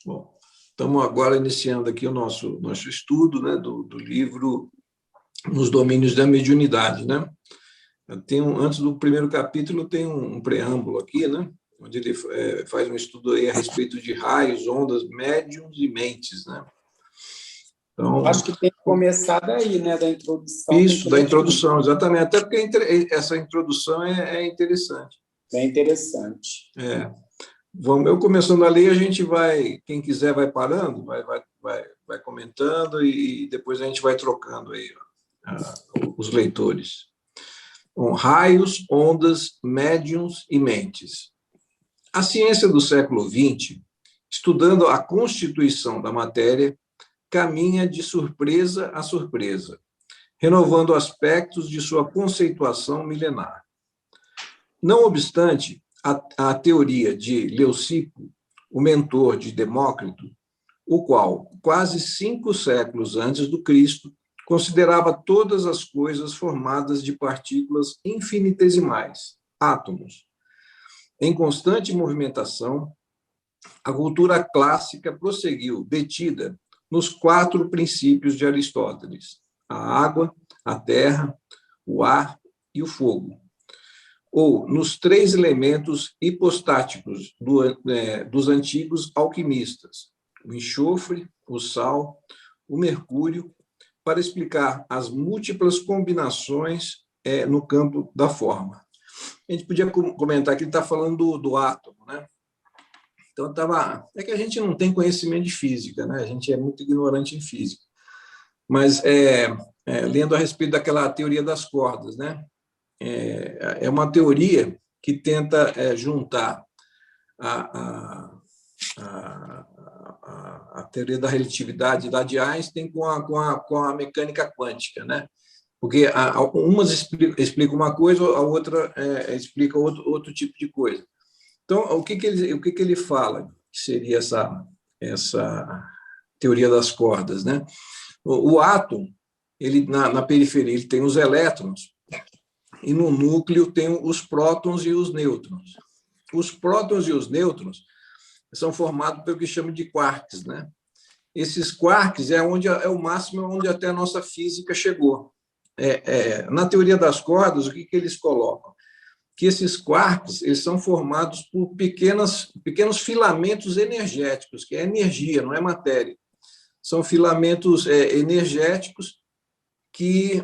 Bom, estamos agora iniciando aqui o nosso estudo, né, do livro Nos Domínios da Mediunidade, né? Antes do primeiro capítulo, tem um preâmbulo aqui, né, onde ele faz um estudo aí a respeito de raios, ondas, médiums e mentes, né? Então, acho que tem que começar daí, né, da introdução. Isso, da introdução, exatamente. Até porque essa introdução é interessante. É interessante. Eu começando a ler, a gente vai, quem quiser vai parando, vai comentando e depois a gente vai trocando aí os leitores. Bom, raios, ondas, médiums e mentes. A ciência do século XX, estudando a constituição da matéria, caminha de surpresa a surpresa, renovando aspectos de sua conceituação milenar. Não obstante, a teoria de Leucipo, o mentor de Demócrito, o qual, quase 5 séculos antes do Cristo, considerava todas as coisas formadas de partículas infinitesimais, átomos. Em constante movimentação, a cultura clássica prosseguiu detida nos 4 princípios de Aristóteles: a água, a terra, o ar e o fogo, ou nos 3 elementos hipostáticos dos antigos alquimistas: o enxofre, o sal, o mercúrio, para explicar as múltiplas combinações no campo da forma. A gente podia comentar que ele está falando do átomo, né? Então, é que a gente não tem conhecimento de física, né? A gente é muito ignorante em física. Mas, lendo a respeito daquela teoria das cordas, né? É uma teoria que tenta juntar a teoria da relatividade lá de Einstein com a mecânica quântica, né? Porque umas explicam uma coisa, a outra explica outro tipo de coisa. Então, o que ele fala que seria essa teoria das cordas, né? O átomo, ele na periferia, ele tem os elétrons, e no núcleo tem os prótons e os nêutrons. Os prótons e os nêutrons são formados pelo que chama de quarks, né? Esses quarks é o máximo onde até a nossa física chegou. Na teoria das cordas, o que eles colocam? Que esses quarks eles são formados por pequenos filamentos energéticos, que é energia, não é matéria. São filamentos energéticos que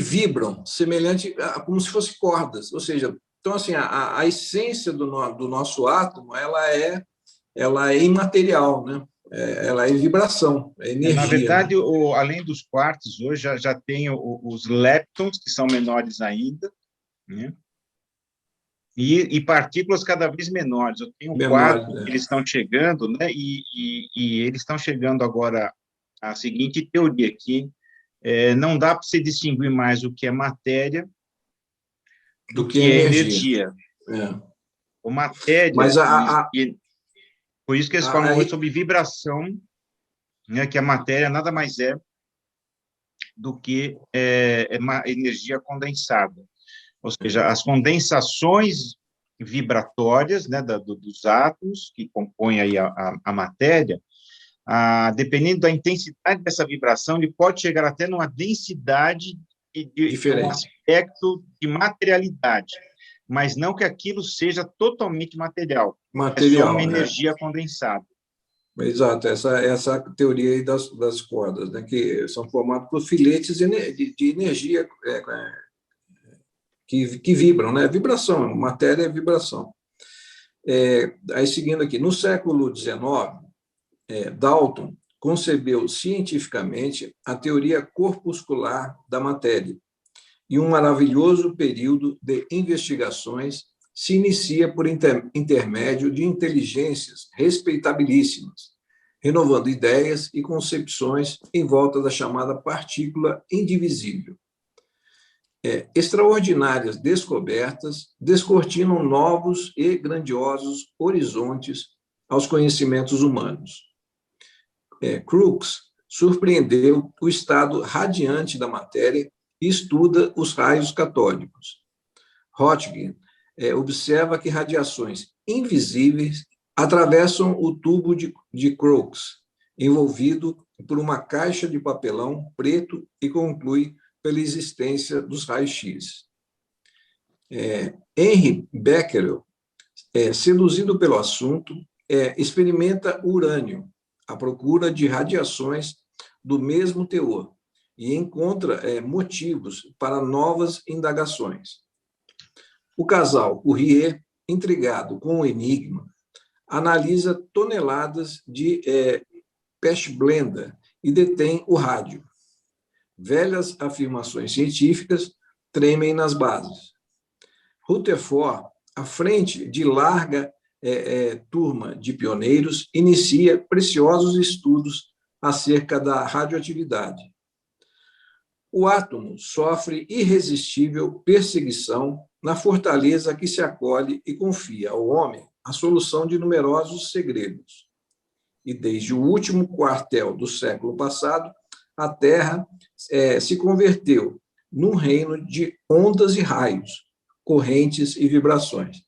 vibram, semelhante como se fossem cordas. Ou seja, então assim, a essência do nosso átomo ela é imaterial, né? Ela é vibração, é energia. Na verdade, né? Além dos quarks, hoje já tem os leptons, que são menores ainda, né? E partículas cada vez menores. Eu tenho quarks, né? Eles estão chegando, né? E eles estão chegando agora à seguinte teoria, que não dá para se distinguir mais o que é matéria do que é energia. O matéria... Mas por isso que eles falam hoje sobre vibração, né, que a matéria nada mais é do que uma energia condensada. Ou seja, as condensações vibratórias, né, dos átomos que compõem aí a matéria, dependendo da intensidade dessa vibração, ele pode chegar até numa densidade de um aspecto de materialidade, mas não que aquilo seja totalmente material. É só uma energia condensada. Exato, essa teoria aí das cordas, né, que são formadas por filetes de energia que vibram, né? Vibração, matéria é vibração. Aí, seguindo aqui, no século XIX, Dalton concebeu cientificamente a teoria corpuscular da matéria, e um maravilhoso período de investigações se inicia por intermédio de inteligências respeitabilíssimas, renovando ideias e concepções em volta da chamada partícula indivisível. Extraordinárias descobertas descortinam novos e grandiosos horizontes aos conhecimentos humanos. Crookes surpreendeu o estado radiante da matéria e estuda os raios catódicos. Roentgen observa que radiações invisíveis atravessam o tubo de Crookes, envolvido por uma caixa de papelão preto e conclui pela existência dos raios-x. Henry Becquerel, seduzido pelo assunto, experimenta urânio à procura de radiações do mesmo teor e encontra motivos para novas indagações. O casal Courrier, intrigado com o enigma, analisa toneladas de pechblenda e detém o rádio. Velhas afirmações científicas tremem nas bases. Rutherford, à frente de larga turma de pioneiros, inicia preciosos estudos acerca da radioatividade. O átomo sofre irresistível perseguição na fortaleza que se acolhe e confia ao homem a solução de numerosos segredos. E desde o último quartel do século passado, a Terra se converteu num reino de ondas e raios, correntes e vibrações.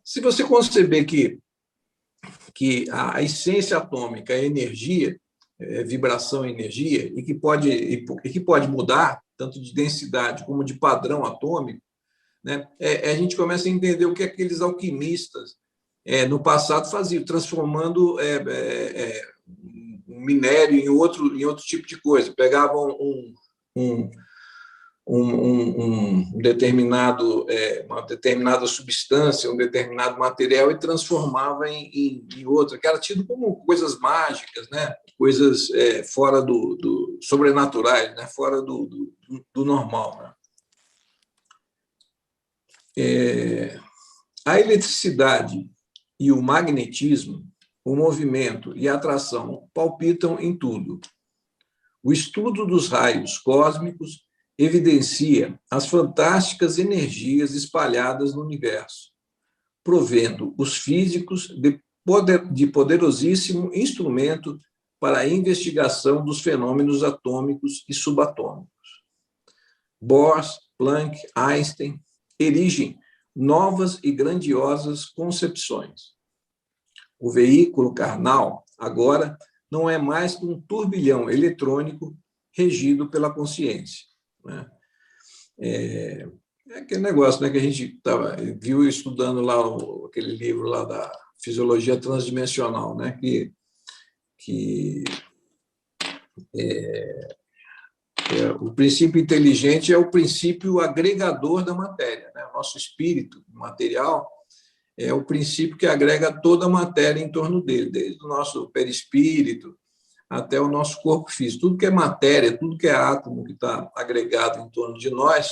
Se você conceber que a essência atômica é energia, vibração é energia, e que pode mudar, tanto de densidade como de padrão atômico, né? A gente começa a entender o que aqueles alquimistas no passado faziam, transformando um minério em outro tipo de coisa. Pegavam uma determinada substância, um determinado material e transformava em outra, que era tido como coisas mágicas, né? Coisas fora do sobrenaturais, né? Fora do normal. Né? A eletricidade e o magnetismo, o movimento e a atração palpitam em tudo. O estudo dos raios cósmicos evidencia as fantásticas energias espalhadas no universo, provendo os físicos de poderosíssimo instrumento para a investigação dos fenômenos atômicos e subatômicos. Bohr, Planck, Einstein erigem novas e grandiosas concepções. O veículo carnal, agora, não é mais que um turbilhão eletrônico regido pela consciência. Né? Aquele negócio, né, que a gente viu estudando lá aquele livro lá da fisiologia transdimensional, né, o princípio inteligente é o princípio agregador da matéria. Né? O nosso espírito material é o princípio que agrega toda a matéria em torno dele, desde o nosso perispírito até o nosso corpo físico. Tudo que é matéria, tudo que é átomo que está agregado em torno de nós,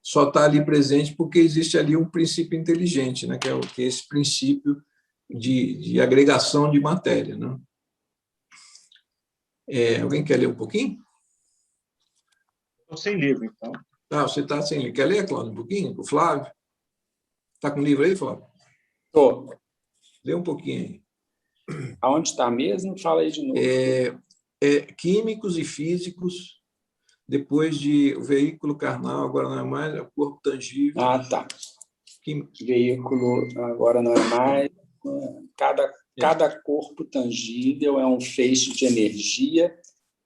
só está ali presente porque existe ali um princípio inteligente, né? que é esse princípio de agregação de matéria. Né? Alguém quer ler um pouquinho? Estou sem livro, então. Você está sem livro. Quer ler, Cláudio, um pouquinho? O Flávio? Está com o livro aí, Flávio? Estou. Lê um pouquinho aí. Aonde está mesmo? Fala aí de novo. Químicos e físicos, depois de o veículo carnal, agora não é mais, é o corpo tangível. Tá. Veículo agora não é mais. Cada corpo tangível é um feixe de energia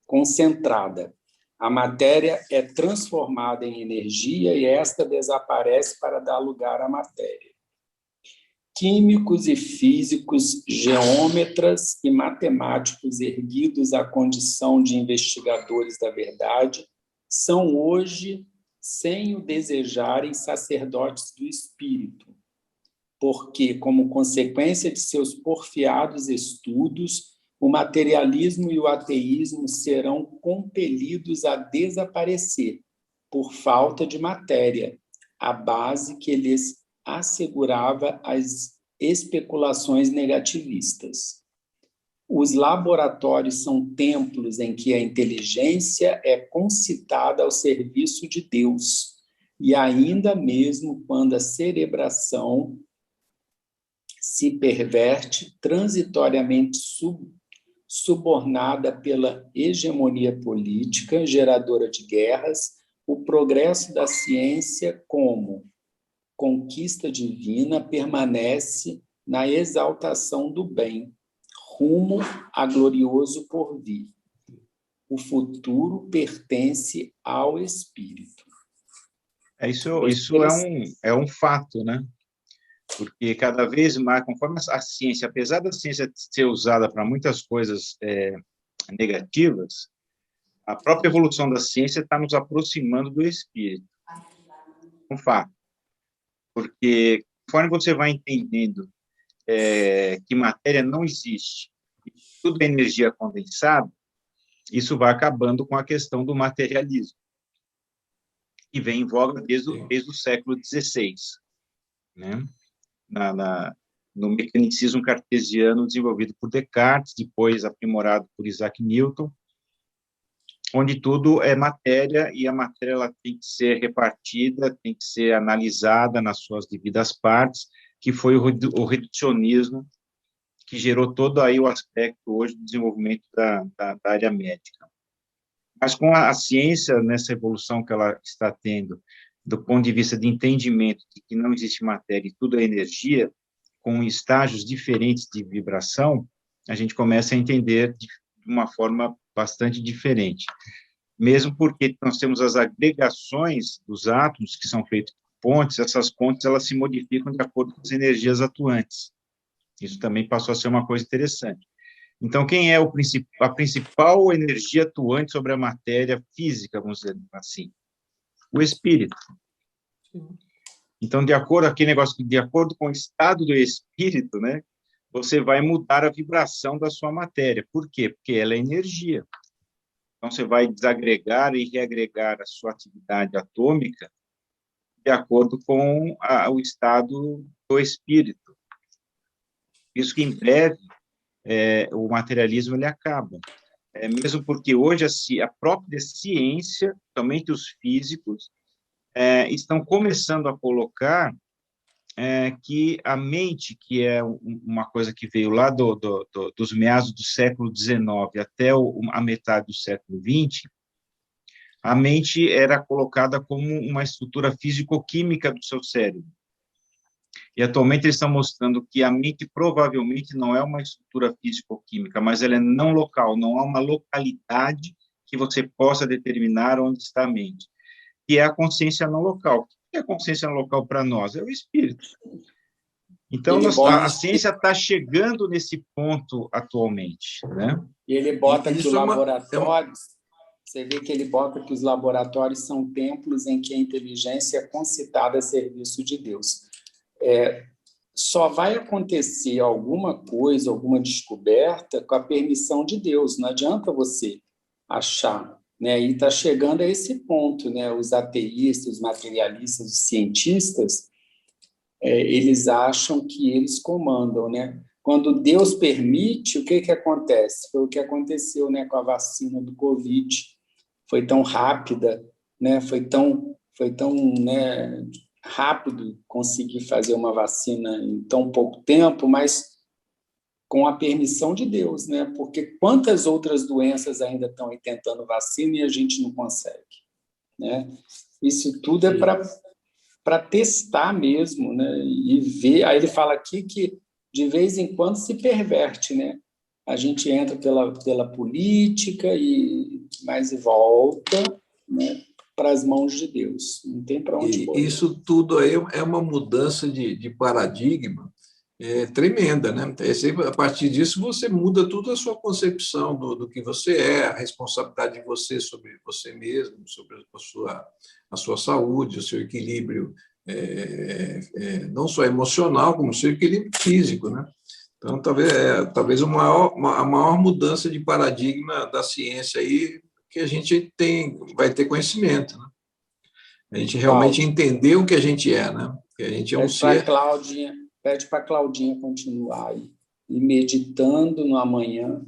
concentrada. A matéria é transformada em energia e esta desaparece para dar lugar à matéria. Químicos e físicos, geômetras e matemáticos erguidos à condição de investigadores da verdade são hoje, sem o desejarem, sacerdotes do espírito, porque, como consequência de seus porfiados estudos, o materialismo e o ateísmo serão compelidos a desaparecer por falta de matéria, a base que lhes assegurava as especulações negativistas. Os laboratórios são templos em que a inteligência é concitada ao serviço de Deus, e ainda mesmo quando a cerebração se perverte transitoriamente subornada pela hegemonia política, geradora de guerras, o progresso da ciência como conquista divina permanece na exaltação do bem, rumo a glorioso porvir. O futuro pertence ao espírito. Isso é um fato, né? Porque cada vez mais, conforme a ciência, apesar da ciência ser usada para muitas coisas negativas, a própria evolução da ciência está nos aproximando do espírito. Um fato. Porque conforme você vai entendendo que matéria não existe, tudo é energia condensada, isso vai acabando com a questão do materialismo, que vem em voga desde o século XVI, né? No mecanicismo cartesiano desenvolvido por Descartes, depois aprimorado por Isaac Newton, onde tudo é matéria, e a matéria ela tem que ser repartida, tem que ser analisada nas suas devidas partes, que foi o reducionismo que gerou todo aí o aspecto hoje do desenvolvimento da área médica. Mas com a ciência, nessa evolução que ela está tendo, do ponto de vista de entendimento de que não existe matéria e tudo é energia, com estágios diferentes de vibração, a gente começa a entender de uma forma bastante diferente. Mesmo porque nós temos as agregações dos átomos, que são feitos por pontes, essas pontes elas se modificam de acordo com as energias atuantes. Isso também passou a ser uma coisa interessante. Então, quem é a principal energia atuante sobre a matéria física, vamos dizer assim? O espírito. Então, de acordo com o estado do espírito, né, você vai mudar a vibração da sua matéria. Por quê? Porque ela é energia. Então, você vai desagregar e reagregar a sua atividade atômica de acordo com o estado do espírito. Isso que, em breve, o materialismo ele acaba. Mesmo porque hoje a própria ciência, somente os físicos, estão começando a colocar que a mente, que é uma coisa que veio lá dos meados do século XIX até a metade do século XX, a mente era colocada como uma estrutura físico-química do seu cérebro. E atualmente eles estão mostrando que a mente provavelmente não é uma estrutura físico-química, mas ela é não local, não há uma localidade que você possa determinar onde está a mente, que é a consciência não local. O que é a consciência não local para nós? É o espírito. Então, a ciência está chegando nesse ponto atualmente, né? E ele bota que os laboratórios, você vê que ele bota que os laboratórios são templos em que a inteligência é concitada a serviço de Deus. Só vai acontecer alguma coisa, alguma descoberta com a permissão de Deus. Não adianta você achar, né? E está chegando a esse ponto, né? Os ateístas, os materialistas, os cientistas, eles acham que eles comandam, né? Quando Deus permite, o que acontece? Foi o que aconteceu, né, com a vacina do Covid. Foi tão rápida, né? Foi tão né, rápido conseguir fazer uma vacina em tão pouco tempo, mas com a permissão de Deus, né? Porque quantas outras doenças ainda estão aí tentando vacina e a gente não consegue, né? Isso tudo é para testar mesmo, né? E ver. Aí ele fala aqui que de vez em quando se perverte, né? A gente entra pela política mas volta, né, para as mãos de Deus. Não tem para onde correr. Isso tudo aí é uma mudança de paradigma tremenda, né? A partir disso, você muda toda a sua concepção do que você é, a responsabilidade de você sobre você mesmo, sobre a sua saúde, o seu equilíbrio, não só emocional, como o seu equilíbrio físico, né? Então, talvez a maior mudança de paradigma da ciência aí que a gente vai ter conhecimento, né? A gente realmente entender o que a gente é, né? Que a gente é um ser. Pede para a Claudinha continuar aí, e meditando no amanhã.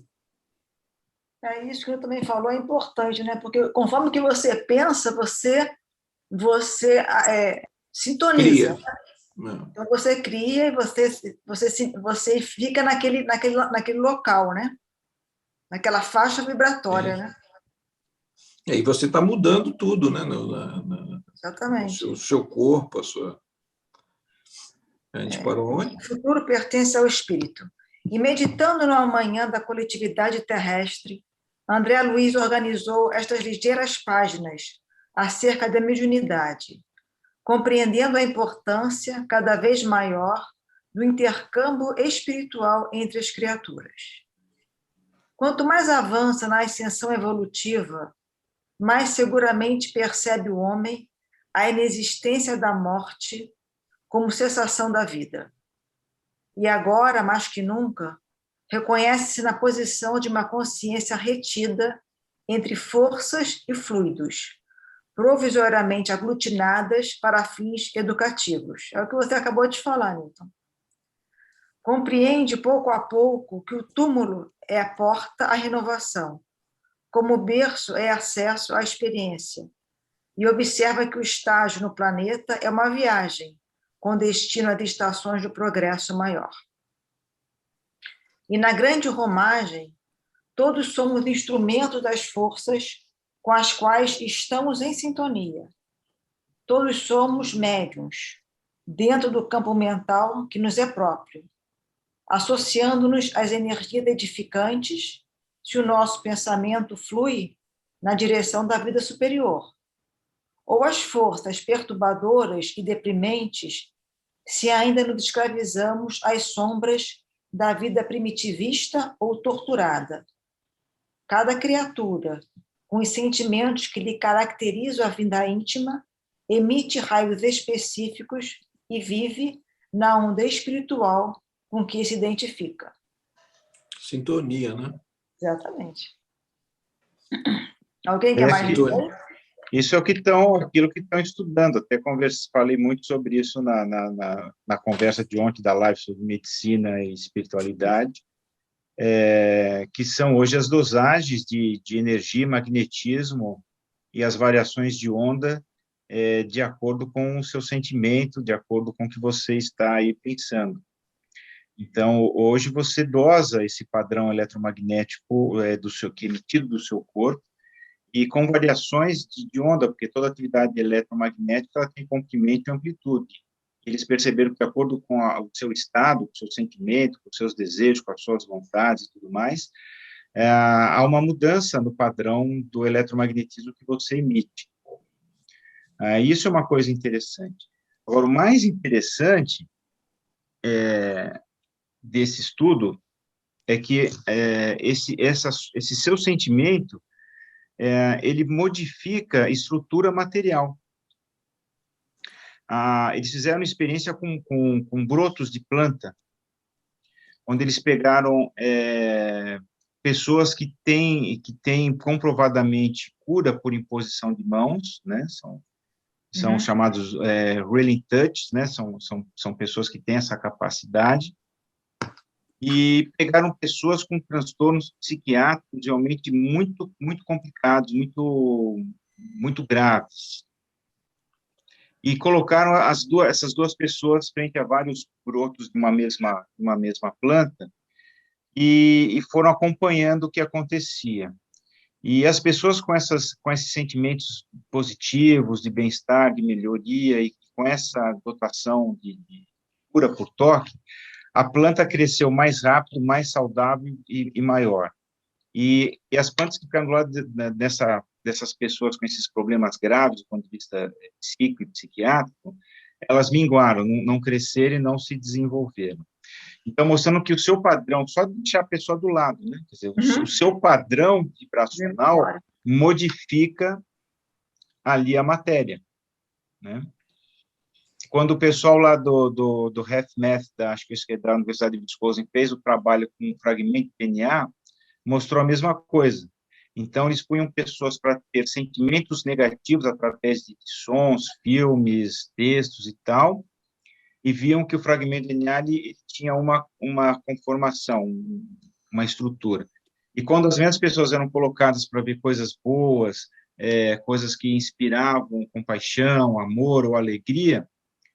Isso que eu também falou é importante, né? Porque conforme que você pensa, você sintoniza. Cria. Então você cria e você fica naquele local, né? Naquela faixa vibratória, né? E aí você está mudando tudo, né? Exatamente. O seu corpo, a sua... A gente parou onde? O futuro pertence ao espírito. E meditando no amanhã da coletividade terrestre, André Luiz organizou estas ligeiras páginas acerca da mediunidade, compreendendo a importância cada vez maior do intercâmbio espiritual entre as criaturas. Quanto mais avança na ascensão evolutiva, mais seguramente percebe o homem a inexistência da morte como cessação da vida. E agora, mais que nunca, reconhece-se na posição de uma consciência retida entre forças e fluidos, provisoriamente aglutinadas para fins educativos. É o que você acabou de falar, Newton. Compreende pouco a pouco que o túmulo é a porta à renovação, como o berço é acesso à experiência, e observa que o estágio no planeta é uma viagem, com destino às estações do progresso maior. E na grande romagem, todos somos instrumentos das forças com as quais estamos em sintonia. Todos somos médiuns, dentro do campo mental que nos é próprio, associando-nos às energias edificantes, se o nosso pensamento flui na direção da vida superior, ou às forças perturbadoras e deprimentes, se ainda nos escravizamos às sombras da vida primitivista ou torturada. Cada criatura, com os sentimentos que lhe caracterizam a vida íntima, emite raios específicos e vive na onda espiritual com que se identifica. Sintonia, né? Exatamente. Alguém quer mais dizer? Isso é aquilo que estão estudando. Até falei muito sobre isso na conversa de ontem da live sobre medicina e espiritualidade, que são hoje as dosagens de energia, magnetismo e as variações de onda de acordo com o seu sentimento, de acordo com o que você está aí pensando. Então, hoje você dosa esse padrão eletromagnético que é emitido do seu corpo, e com variações de onda, porque toda atividade eletromagnética ela tem comprimento e amplitude. Eles perceberam que, de acordo com o seu estado, com o seu sentimento, com os seus desejos, com as suas vontades e tudo mais, há uma mudança no padrão do eletromagnetismo que você emite. Isso é uma coisa interessante. Agora, o mais interessante desse estudo é que esse seu sentimento ele modifica a estrutura material. Eles fizeram uma experiência com brotos de planta, onde eles pegaram pessoas que têm comprovadamente cura por imposição de mãos, né? São chamados healing touch, né? São pessoas que têm essa capacidade, e pegaram pessoas com transtornos psiquiátricos realmente muito, muito complicados, muito graves, e colocaram essas duas pessoas frente a vários brotos de uma mesma planta, e foram acompanhando o que acontecia. E as pessoas com esses sentimentos positivos, de bem-estar, de melhoria, e com essa dotação de cura por toque, a planta cresceu mais rápido, mais saudável e maior. E as plantas que ficaram do lado dessas pessoas com esses problemas graves, do ponto de vista psíquico e psiquiátrico, elas minguaram, não cresceram e não se desenvolveram. Então, mostrando que o seu padrão, só de deixar a pessoa do lado, né? Quer dizer, o seu padrão vibracional modifica ali a matéria, né? Quando o pessoal lá do HealthMath, acho que é da Universidade de Wisconsin, fez o trabalho com um fragmento de DNA, mostrou a mesma coisa. Então, eles punham pessoas para ter sentimentos negativos através de sons, filmes, textos e tal, e viam que o fragmento de DNA ele tinha uma conformação, uma estrutura. E quando as mesmas pessoas eram colocadas para ver coisas boas, coisas que inspiravam compaixão, amor ou alegria,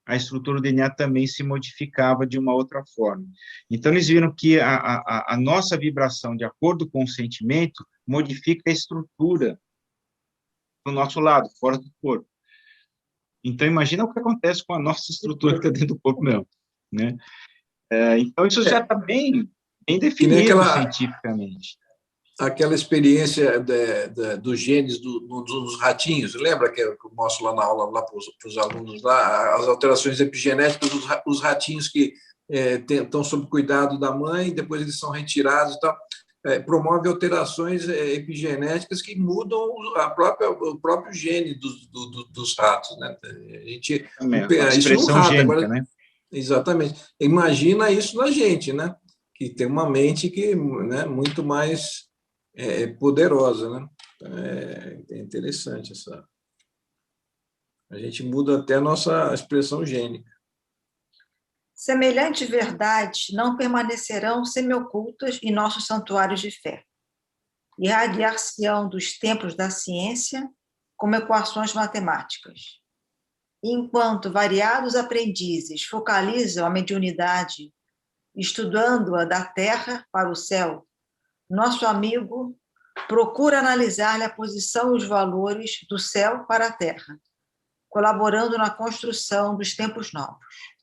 a estrutura do DNA também se modificava de uma outra forma. Então, eles viram que a nossa vibração, de acordo com o sentimento, modifica a estrutura do nosso lado, fora do corpo. Então, imagina o que acontece com a nossa estrutura que está dentro do corpo mesmo. né? Então, isso já está bem definido cientificamente. Aquela experiência dos genes dos ratinhos, lembra que eu mostro lá na aula lá para os alunos lá, as alterações epigenéticas dos ratinhos que estão sob cuidado da mãe, depois eles são retirados e tal, promove alterações epigenéticas que mudam o próprio gene dos ratos, né? Isso não rata, gênica, agora, né? Exatamente. Imagina isso na gente, né? Que tem uma mente que, né, muito mais poderosa, né? É interessante essa. A gente muda até a nossa expressão gênica. Semelhantes verdades não permanecerão semi-ocultas em nossos santuários de fé. Irradiar-se-ão dos templos da ciência como equações matemáticas. Enquanto variados aprendizes focalizam a mediunidade, estudando-a da terra para o céu, nosso amigo procura analisar-lhe a posição e os valores do céu para a terra, colaborando na construção dos tempos novos.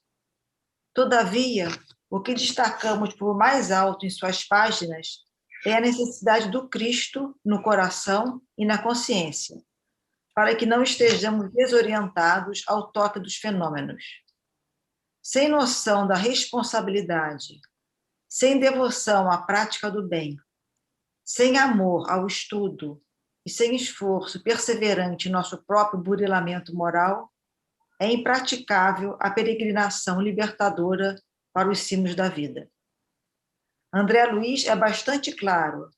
Todavia, o que destacamos por mais alto em suas páginas é a necessidade do Cristo no coração e na consciência, para que não estejamos desorientados ao toque dos fenômenos. Sem noção da responsabilidade, sem devoção à prática do bem, sem amor ao estudo e sem esforço perseverante em nosso próprio burilamento moral, é impraticável a peregrinação libertadora para os cimos da vida. André Luiz é bastante claro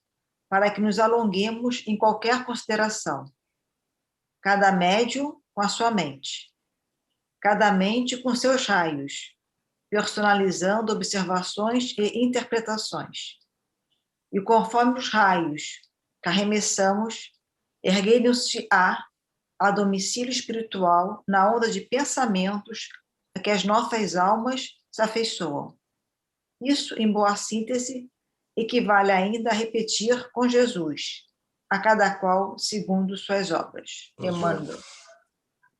para que nos alonguemos em qualquer consideração. Cada médium com a sua mente, cada mente com seus raios, personalizando observações e interpretações. E conforme os raios que arremessamos, erguendo-se-á a domicílio espiritual na onda de pensamentos a que as nossas almas se afeiçoam. Isso, em boa síntese, equivale ainda a repetir com Jesus, a cada qual segundo suas obras. Emmanuel.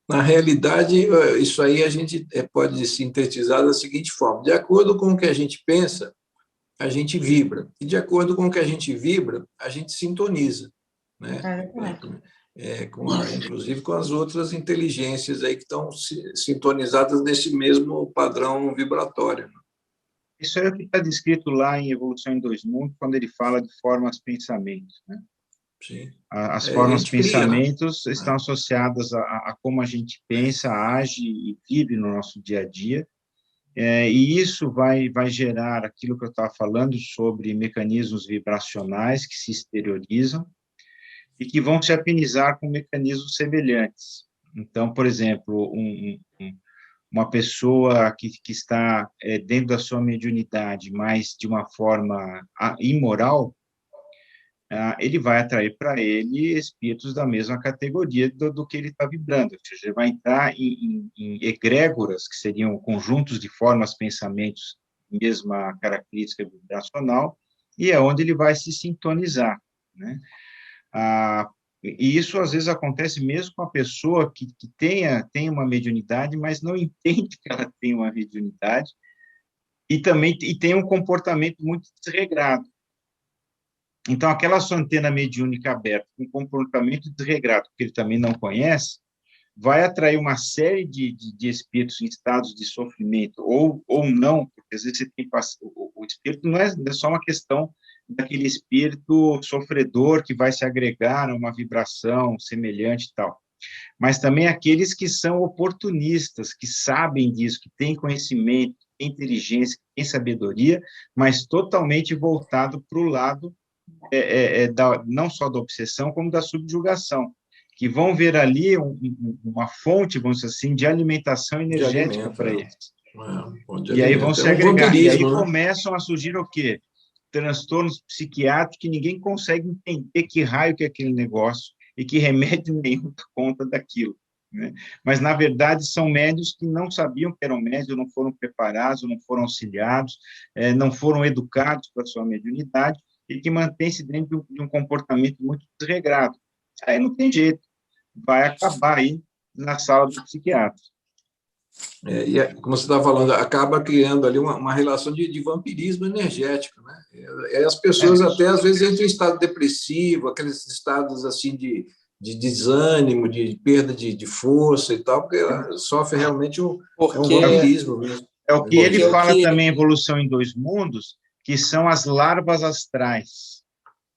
Na realidade, isso aí a gente pode sintetizar da seguinte forma: de acordo com o que a gente pensa, a gente vibra, e de acordo com o que a gente vibra, a gente sintoniza, né? Inclusive com as outras inteligências aí que estão sintonizadas nesse mesmo padrão vibratório. Isso é o que está descrito lá em Evolução em Dois Mundos, quando ele fala de formas-pensamentos, né? Sim. As formas-pensamentos estão associadas a como a gente pensa, age e vive no nosso dia a dia, e isso vai gerar aquilo que eu estava falando sobre mecanismos vibracionais que se exteriorizam e que vão se afinizar com mecanismos semelhantes. Então, por exemplo, uma pessoa que está dentro da sua mediunidade, mas de uma forma imoral, ele vai atrair para ele espíritos da mesma categoria do que ele está vibrando, ou seja, ele vai entrar em egrégoras, que seriam conjuntos de formas, pensamentos, mesma característica vibracional, e é onde ele vai se sintonizar, né? E isso, às vezes, acontece mesmo com a pessoa que tem uma mediunidade, mas não entende que ela tem uma mediunidade, e tem um comportamento muito desregrado. Então, aquela sua antena mediúnica aberta, com comportamento desregrado, que ele também não conhece, vai atrair uma série de espíritos em estados de sofrimento, ou não, porque às vezes você tem o espírito não é só uma questão daquele espírito sofredor que vai se agregar a uma vibração semelhante e tal, mas também aqueles que são oportunistas, que sabem disso, que têm conhecimento, que têm inteligência, que têm sabedoria, mas totalmente voltado para o lado não só da obsessão, como da subjugação, que vão ver ali uma fonte, vamos dizer assim, de alimentação energética para eles. E aí vão se agregar, e aí começam a surgir o quê? Transtornos psiquiátricos que ninguém consegue entender que raio que é aquele negócio e que remédio nenhum dá conta daquilo, né? Mas, na verdade, são médios que não sabiam que eram médios, não foram preparados, não foram auxiliados, não foram educados para a sua mediunidade, e que mantém-se dentro de um comportamento muito desregrado. Aí não tem jeito, vai acabar aí na sala do psiquiatra. Como você está falando, acaba criando ali uma relação de vampirismo energético, né? E as pessoas até, às vezes, entram em estado depressivo, aqueles estados assim de desânimo, de perda de força e tal, porque ela sofre realmente um vampirismo mesmo. É o que ele fala também, Evolução em Dois Mundos, que são as larvas astrais,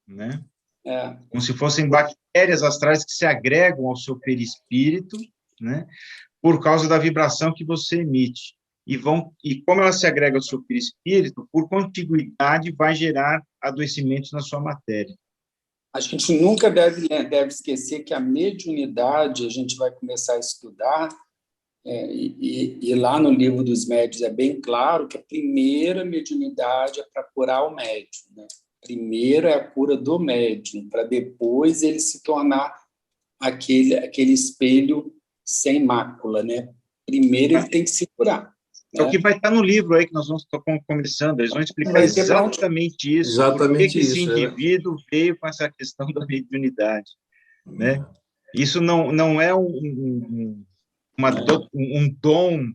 né? Como se fossem bactérias astrais que se agregam ao seu perispírito, né? Por causa da vibração que você emite. E como ela se agrega ao seu perispírito, por contiguidade vai gerar adoecimentos na sua matéria. Acho que a gente nunca deve esquecer que a mediunidade, a gente vai começar a estudar, e lá no livro dos médiuns é bem claro que a primeira mediunidade é para curar o médium, né? Primeiro é a cura do médium, para depois ele se tornar aquele espelho sem mácula, né? Primeiro ele tem que se curar. É o que vai estar no livro aí que nós vamos estar conversando. Eles vão explicar exatamente isso. Exatamente por que esse indivíduo veio com essa questão da mediunidade, né? Isso não é um dom,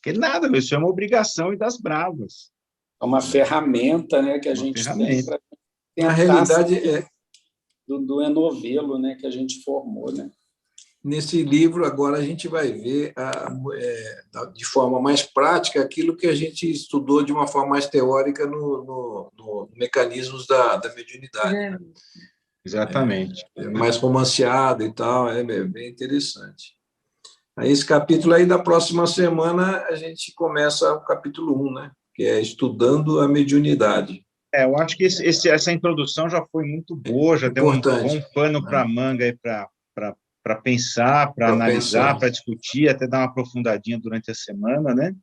que nada, isso é uma obrigação e das bravas. É uma ferramenta, né, que a gente tem para na realidade do enovelo, né, que a gente formou, né? Nesse livro, agora, a gente vai ver de forma mais prática aquilo que a gente estudou de uma forma mais teórica no mecanismos da mediunidade. Exatamente. Mais romanceado e tal, é bem interessante. Aí, esse capítulo aí, da próxima semana, a gente começa o capítulo 1, né? Que é Estudando a Mediunidade. Eu acho que essa introdução já foi muito boa, já deu um bom pano para a manga aí para pensar, para analisar, para discutir, até dar uma aprofundadinha durante a semana, né?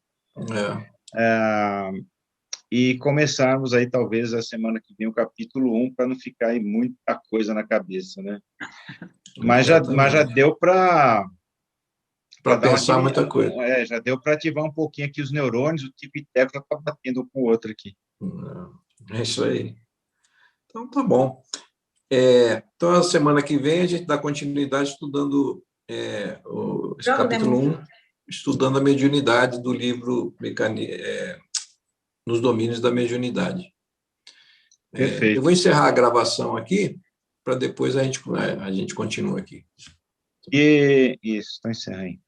E começarmos aí, talvez, a semana que vem, o capítulo 1, para não ficar aí muita coisa na cabeça, né? Mas já deu para pensar muita coisa. Já deu para ativar um pouquinho aqui os neurônios, o tipo e teco já está batendo um com o outro aqui. É isso aí. Então, tá bom. Então, a semana que vem, a gente dá continuidade estudando esse capítulo 1, estudando a mediunidade do livro Nos Domínios da Mediunidade. Perfeito. Eu vou encerrar a gravação aqui, para depois a gente continua aqui. Isso, estou encerrando.